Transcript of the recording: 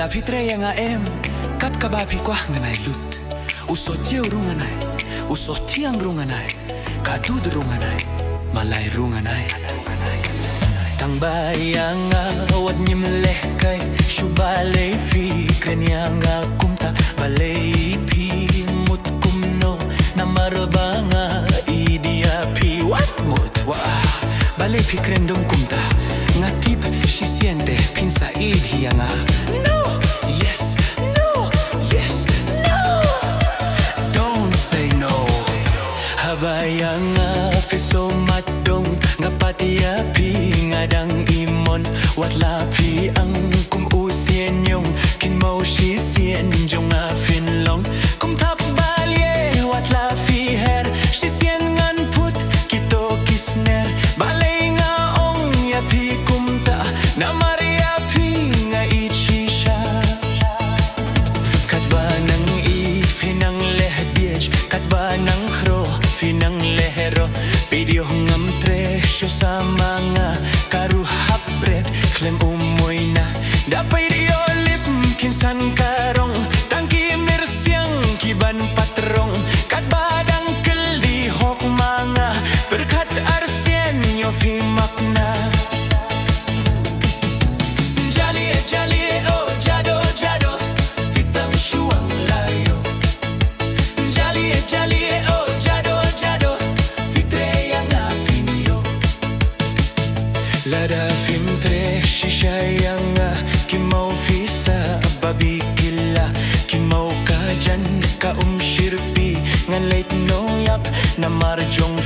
Lada phi treh yang em kat kaba phi kwah nganai lut sohjew runganai sohthiang runganai dudh runganai Malai runganai Tangba yang awat nyim lehkai Shuh Balei phi kren yang kumta Balei phi mut kumno Namar banga ieid phi wat mut Waaa Balei phi kren dong kumta ngatip Shisien Phin sa ieid yang no yes no yes no don't say no habayang feso matdong ngapatia phi ngadang imon watla phi ang sieniong Kynmaw Shisien jong Phin long kum thapbalieh watla phi her Shisien ngan put kito kisner Balei nga ong ya phi kumta Namar ya phi nga ieid shisha katba nang ieid Phinang lehbiej katba nang khro Phinang lehero video ngam treh Shuh sama nga karuhap bret klem umoy na dapay diolip kinsan karong tangki mirsyang kiban patrong katbadang kelihok mga berkat arsyen yo phi makna Jalieh Jalieh oh jadoh jadoh fitang shuang layo Jalieh Jalieh oh jadoh jadoh fitreh yang Phinyo Lada Phin treh shisha yang Kynmaw fisa babi kila Kynmaw ka jan ka shirpi ngan late no yap Namar jong